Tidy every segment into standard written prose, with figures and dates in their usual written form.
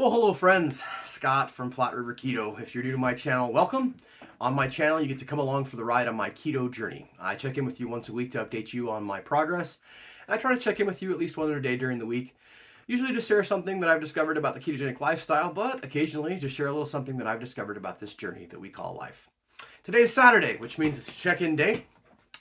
Well, hello friends, Scott from Platte River Keto. If you're new to my channel, welcome. On my channel, you get to come along for the ride on my keto journey. I check in with you once a week to update you on my progress. And I try to check in with you at least one other day during the week. Usually to share something that I've discovered about the ketogenic lifestyle, but occasionally to share a little something that I've discovered about this journey that we call life. Today is Saturday, which means it's a check-in day.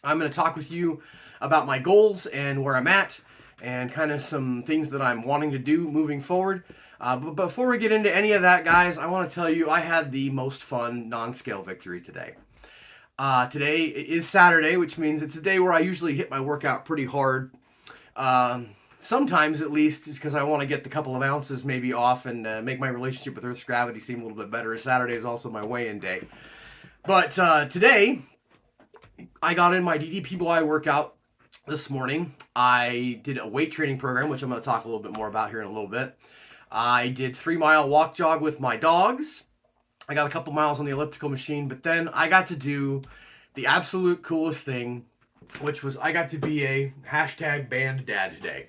I'm going to talk with you about my goals and where I'm at and kind of some things that I'm wanting to do moving forward. But before we get into any of that, guys, I want to tell you I had the most fun non-scale victory today. Today is Saturday, which means it's a day where I usually hit my workout pretty hard. Sometimes, at least, because I want to get the couple of ounces maybe off and make my relationship with Earth's gravity seem a little bit better. Saturday is also my weigh-in day. But today, I got in my DDPY workout this morning. I did a weight training program, which I'm going to talk a little bit more about here in a little bit. I did 3-mile walk jog with my dogs. I got a couple miles on the elliptical machine, but then I got to do the absolute coolest thing, which was I got to be a #band dad today.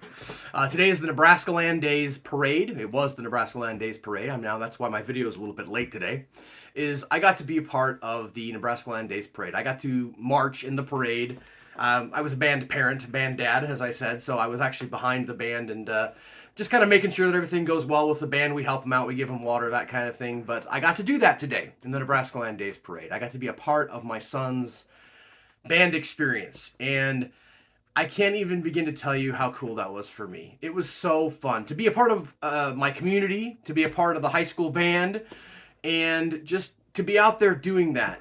Today is the Nebraska Land Days parade. It was the Nebraska Land Days parade. That's why my video is a little bit late today. I got to be a part of the Nebraska Land Days parade. I got to march in the parade. I was a band parent, band dad, as I said, so I was actually behind the band and just kind of making sure that everything goes well with the band. We help them out, we give them water, that kind of thing. But I got to do that today in the Nebraska Land Days parade. I got to be a part of my son's band experience, and I can't even begin to tell you how cool that was for me. It was so fun to be a part of my community, to be a part of the high school band, and just to be out there doing that.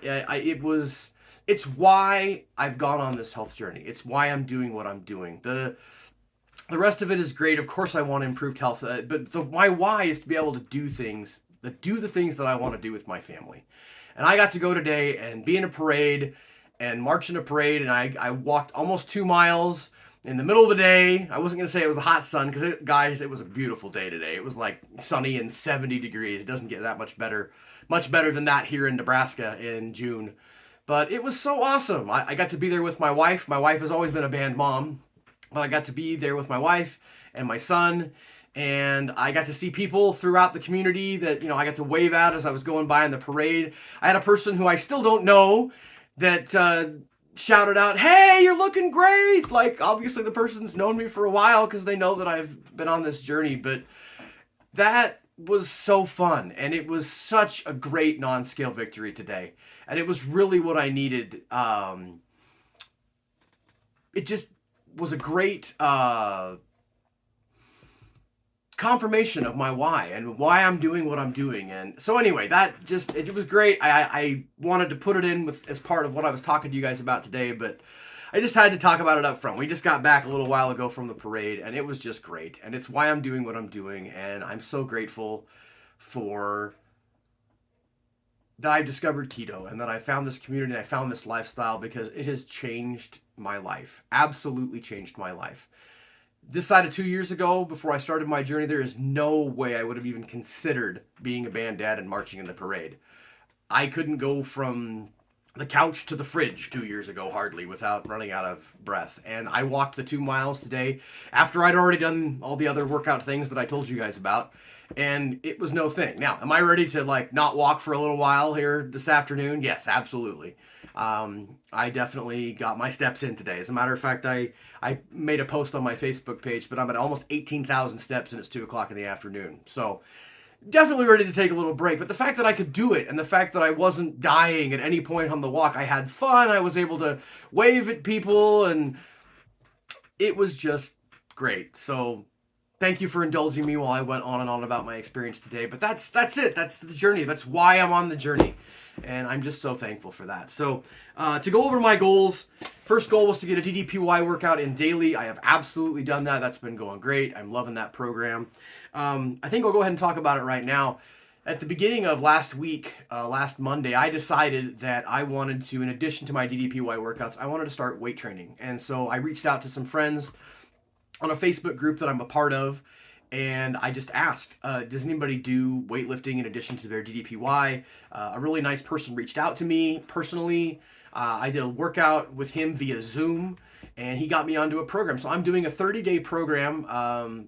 It's why I've gone on this health journey. It's why I'm doing what I'm doing. The rest of it is great. Of course, I want improved health, but my why is to be able to do the things that I want to do with my family. And I got to go today and be in a parade and march in a parade, and I walked almost 2 miles in the middle of the day. I wasn't going to say it was the hot sun because, guys, it was a beautiful day today. It was like sunny and 70 degrees. It doesn't get that much better than that here in Nebraska in June. But it was so awesome. I got to be there with my wife. My wife has always been a band mom. But I got to be there with my wife and my son, and I got to see people throughout the community that, I got to wave at as I was going by in the parade. I had a person who I still don't know that shouted out, "Hey, you're looking great!" Like, obviously the person's known me for a while because they know that I've been on this journey, but that was so fun, and it was such a great non-scale victory today, and it was really what I needed. It just was a great confirmation of my why and why I'm doing what I'm doing. And so anyway, it was great. I wanted to put it in as part of what I was talking to you guys about today, but I just had to talk about it up front. We just got back a little while ago from the parade, and it was just great. And it's why I'm doing what I'm doing, and I'm so grateful for that I discovered keto and that I found this community and I found this lifestyle, because it has changed my life. Absolutely changed my life. This side of 2 years ago, before I started my journey, there is no way I would have even considered being a band dad and marching in the parade. I couldn't go from the couch to the fridge 2 years ago, hardly, without running out of breath. And I walked the 2 miles today after I'd already done all the other workout things that I told you guys about. And it was no thing. Now, am I ready to not walk for a little while here this afternoon? Yes, absolutely. I definitely got my steps in today. As a matter of fact, I made a post on my Facebook page, but I'm at almost 18,000 steps and it's 2 o'clock in the afternoon. So definitely ready to take a little break. But the fact that I could do it, and the fact that I wasn't dying at any point on the walk, I had fun. I was able to wave at people, and it was just great. So thank you for indulging me while I went on and on about my experience today. But that's it. That's the journey. That's why I'm on the journey. And I'm just so thankful for that. So to go over my goals, first goal was to get a DDPY workout in daily. I have absolutely done that. That's been going great. I'm loving that program. I think I'll go ahead and talk about it right now. At the beginning of last week, last Monday, I decided that I wanted to, in addition to my DDPY workouts, I wanted to start weight training. And so I reached out to some friends on a Facebook group that I'm a part of, and I just asked, does anybody do weightlifting in addition to their DDPY? A really nice person reached out to me personally. I did a workout with him via Zoom, and he got me onto a program. So I'm doing a 30-day program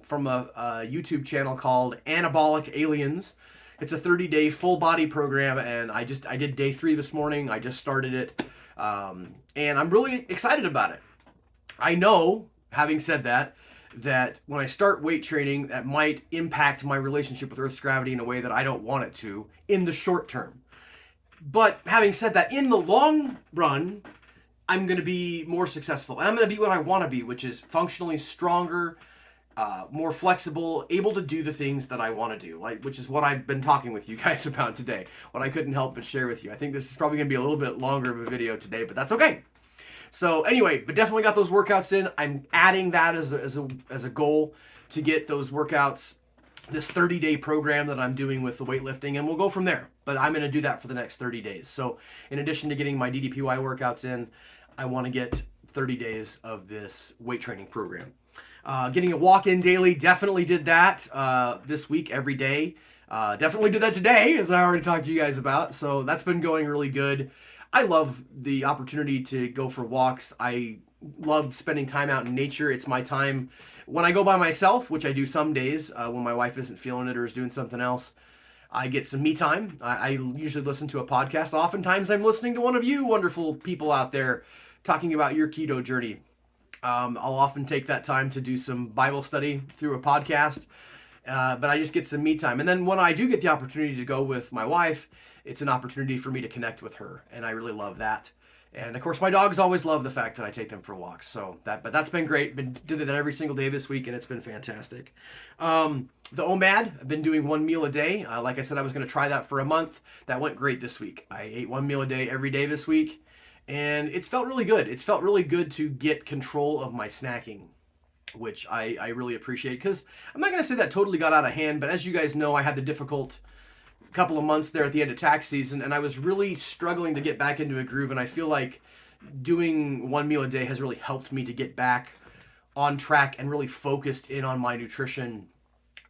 from a YouTube channel called Anabolic Aliens. It's a 30-day full body program, and I did day 3 this morning. I just started it, and I'm really excited about it. I know, having said that when I start weight training, that might impact my relationship with Earth's gravity in a way that I don't want it to in the short term. But having said that, in the long run, I'm going to be more successful. And I'm going to be what I want to be, which is functionally stronger, more flexible, able to do the things that I want to do, which is what I've been talking with you guys about today, what I couldn't help but share with you. I think this is probably going to be a little bit longer of a video today, but that's okay. So anyway, but definitely got those workouts in. I'm adding that as a goal to get those workouts, this 30-day program that I'm doing with the weightlifting, and we'll go from there. But I'm going to do that for the next 30 days. So in addition to getting my DDPY workouts in, I want to get 30 days of this weight training program. Getting a walk-in daily, definitely did that this week, every day. Definitely did that today, as I already talked to you guys about. So that's been going really good. I love the opportunity to go for walks. I love spending time out in nature. It's my time when I go by myself, which I do some days when my wife isn't feeling it or is doing something else. I get some me time. I usually listen to a podcast. Oftentimes I'm listening to one of you wonderful people out there talking about your keto journey. I'll often take that time to do some Bible study through a podcast, but I just get some me time. And then when I do get the opportunity to go with my wife, it's an opportunity for me to connect with her, and I really love that. And of course, my dogs always love the fact that I take them for walks. But that's been great. Did that every single day this week, and it's been fantastic. The OMAD, I've been doing 1 meal a day. Like I said, I was going to try that for a month. That went great this week. I ate 1 meal a day every day this week, and it's felt really good. It's felt really good to get control of my snacking, which I really appreciate, because I'm not going to say that totally got out of hand, but as you guys know, I had the difficult couple of months there at the end of tax season, and I was really struggling to get back into a groove, and I feel like doing 1 meal a day has really helped me to get back on track and really focused in on my nutrition,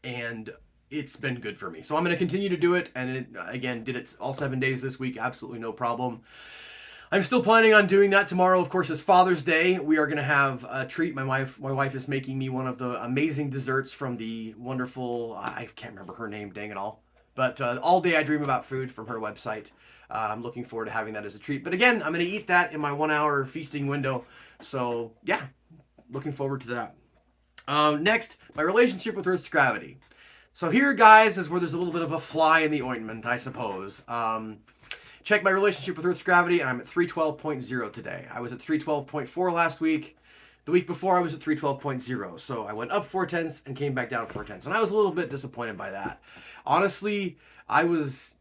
and it's been good for me. So I'm going to continue to do it, and again, did it all 7 days this week, absolutely no problem. I'm still planning on doing that tomorrow. Of course, it's Father's Day. We are going to have a treat. My wife is making me one of the amazing desserts from the wonderful, I can't remember her name, dang it all. But All Day I Dream About Food from her website. I'm looking forward to having that as a treat. But again, I'm going to eat that in my 1-hour feasting window. So yeah, looking forward to that. Next, my relationship with Earth's gravity. So here, guys, is where there's a little bit of a fly in the ointment, I suppose. Check my relationship with Earth's gravity, and I'm at 312.0 today. I was at 312.4 last week. The week before, I was at 312.0. So I went up 0.4 and came back down 0.4. And I was a little bit disappointed by that. Honestly, I was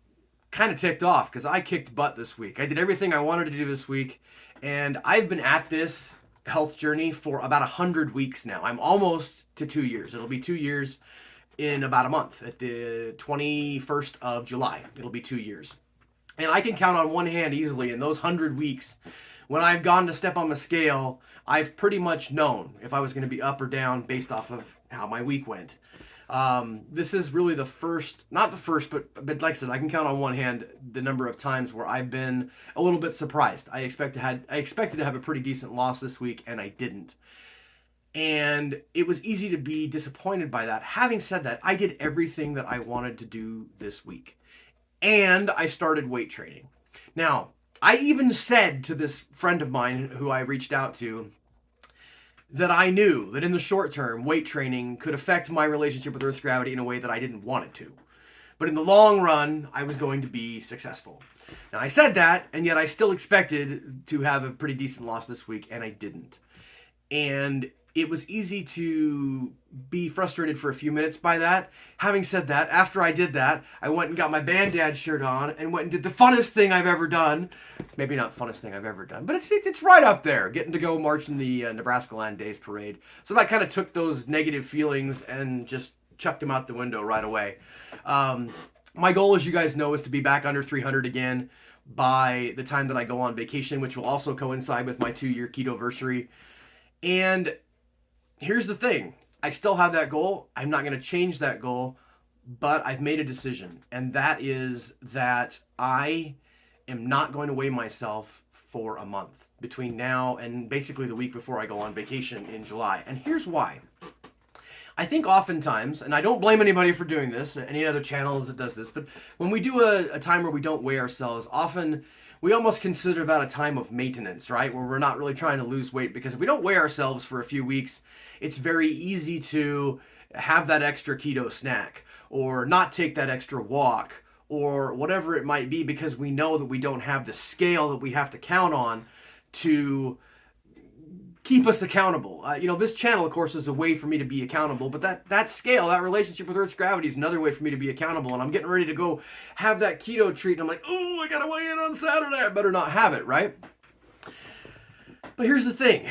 kind of ticked off because I kicked butt this week. I did everything I wanted to do this week, and I've been at this health journey for about 100 weeks now. I'm almost to 2 years. It'll be 2 years in about a month. At the 21st of July, it'll be 2 years. And I can count on one hand easily in those 100 weeks, when I've gone to step on the scale, I've pretty much known if I was going to be up or down based off of how my week went. This is really the first, not the first, but like I said, I can count on one hand the number of times where I've been a little bit surprised. I expected to have a pretty decent loss this week, and I didn't. And it was easy to be disappointed by that. Having said that, I did everything that I wanted to do this week. And I started weight training. Now, I even said to this friend of mine who I reached out to that I knew that in the short term, weight training could affect my relationship with Earth's gravity in a way that I didn't want it to. But in the long run, I was going to be successful. Now, I said that, and yet I still expected to have a pretty decent loss this week, and I didn't. And it was easy to be frustrated for a few minutes by that. Having said that, after I did that, I went and got my Bandad shirt on and went and did the funnest thing I've ever done. Maybe not funnest thing I've ever done, but it's right up there, getting to go march in the Nebraska Land Days Parade. So that kind of took those negative feelings and just chucked them out the window right away. My goal, as you guys know, is to be back under 300 again by the time that I go on vacation, which will also coincide with my 2-year Keto-versary. And here's the thing. I still have that goal. I'm not going to change that goal, but I've made a decision. And that is that I am not going to weigh myself for a month between now and basically the week before I go on vacation in July. And here's why. I think oftentimes, and I don't blame anybody for doing this, any other channels that does this, but when we do a time where we don't weigh ourselves, often we almost consider that a time of maintenance, right? Where we're not really trying to lose weight, because if we don't weigh ourselves for a few weeks, it's very easy to have that extra keto snack or not take that extra walk or whatever it might be, because we know that we don't have the scale that we have to count on to keep us accountable. This channel, of course, is a way for me to be accountable, but that scale, that relationship with Earth's gravity is another way for me to be accountable. And I'm getting ready to go have that keto treat, and I'm like, oh, I gotta weigh in on Saturday. I better not have it, right? But here's the thing.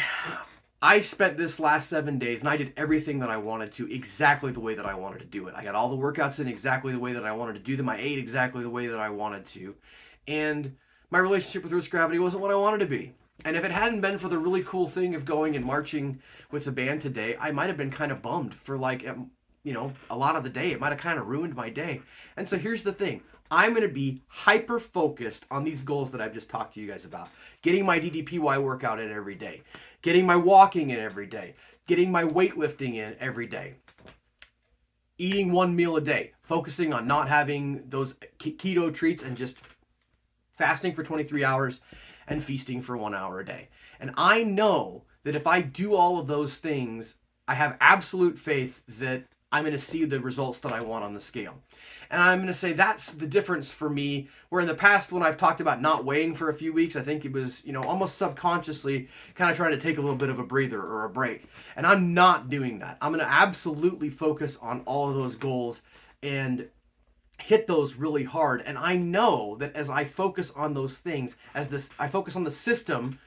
I spent this last 7 days and I did everything that I wanted to exactly the way that I wanted to do it. I got all the workouts in exactly the way that I wanted to do them. I ate exactly the way that I wanted to. And my relationship with Earth's gravity wasn't what I wanted to be. And if it hadn't been for the really cool thing of going and marching with the band today, I might have been kind of bummed for a lot of the day. It might have kind of ruined my day. And so here's the thing. I'm going to be hyper focused on these goals that I've just talked to you guys about. Getting my DDPY workout in every day. Getting my walking in every day. Getting my weightlifting in every day. Eating one meal a day. Focusing on not having those keto treats and just fasting for 23 hours and feasting for 1 hour a day. And I know that if I do all of those things, I have absolute faith that I'm going to see the results that I want on the scale. And I'm going to say that's the difference for me, where in the past when I've talked about not weighing for a few weeks, I think it was, almost subconsciously kind of trying to take a little bit of a breather or a break. And I'm not doing that. I'm going to absolutely focus on all of those goals and hit those really hard. And I know that as I focus on those things, I focus on the system,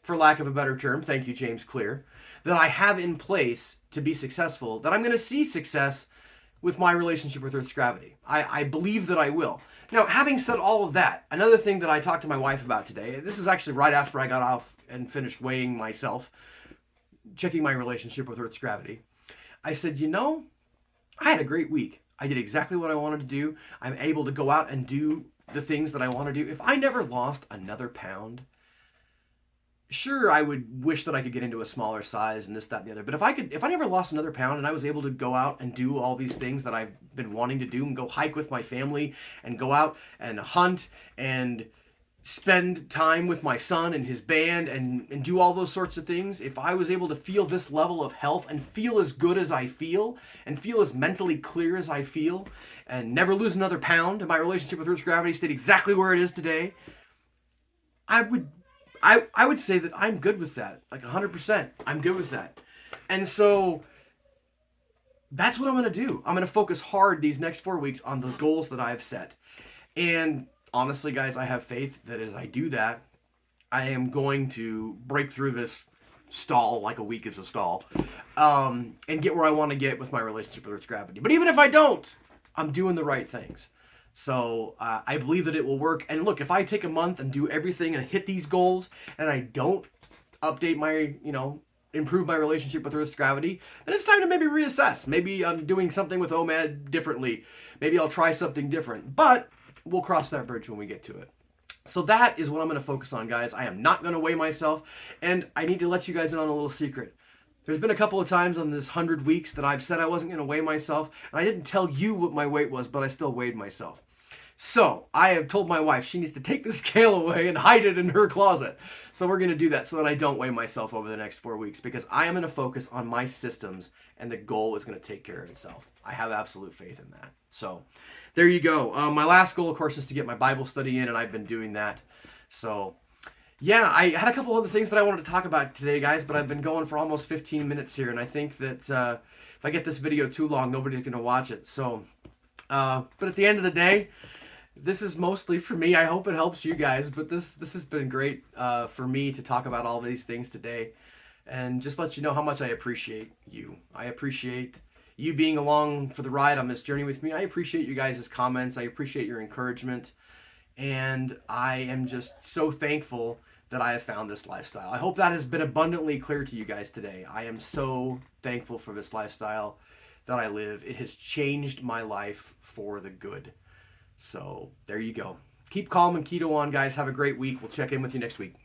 for lack of a better term, thank you, James Clear, that I have in place to be successful, that I'm going to see success with my relationship with Earth's gravity. I believe that I will. Now, having said all of that, another thing that I talked to my wife about today, this is actually right after I got off and finished weighing myself, checking my relationship with Earth's gravity. I said, I had a great week. I did exactly what I wanted to do. I'm able to go out and do the things that I want to do. If I never lost another pound, sure, I would wish that I could get into a smaller size and this, that, and the other. But if I never lost another pound and I was able to go out and do all these things that I've been wanting to do and go hike with my family and go out and hunt and spend time with my son and his band and do all those sorts of things, if I was able to feel this level of health and feel as good as I feel and feel as mentally clear as I feel and never lose another pound and my relationship with Earth's gravity stayed exactly where it is today, I would say that I'm good with that. Like 100%. I'm good with that. And so that's what I'm going to do. I'm going to focus hard these next 4 weeks on the goals that I've set. And honestly, guys, I have faith that as I do that, I am going to break through this stall, like a week is a stall, and get where I want to get with my relationship with Earth's gravity. But even if I don't, I'm doing the right things. So I believe that it will work. And look, if I take a month and do everything and hit these goals and I don't update my, improve my relationship with Earth's gravity, then it's time to maybe reassess. Maybe I'm doing something with OMAD differently. Maybe I'll try something different. But we'll cross that bridge when we get to it. So that is what I'm going to focus on, guys. I am not going to weigh myself. And I need to let you guys in on a little secret. There's been a couple of times on this 100 weeks that I've said I wasn't going to weigh myself. And I didn't tell you what my weight was, but I still weighed myself. So I have told my wife she needs to take the scale away and hide it in her closet. So we're going to do that so that I don't weigh myself over the next 4 weeks, because I am going to focus on my systems and the goal is going to take care of itself. I have absolute faith in that. So there you go. My last goal, of course, is to get my Bible study in, and I've been doing that. So yeah, I had a couple other things that I wanted to talk about today, guys, but I've been going for almost 15 minutes here, and I think that if I get this video too long, nobody's going to watch it. So, but at the end of the day, this is mostly for me. I hope it helps you guys, but this has been great for me to talk about all these things today and just let you know how much I appreciate you. I appreciate you being along for the ride on this journey with me. I appreciate you guys' comments. I appreciate your encouragement. And I am just so thankful that I have found this lifestyle. I hope that has been abundantly clear to you guys today. I am so thankful for this lifestyle that I live. It has changed my life for the good. So there you go. Keep calm and keto on, guys. Have a great week. We'll check in with you next week.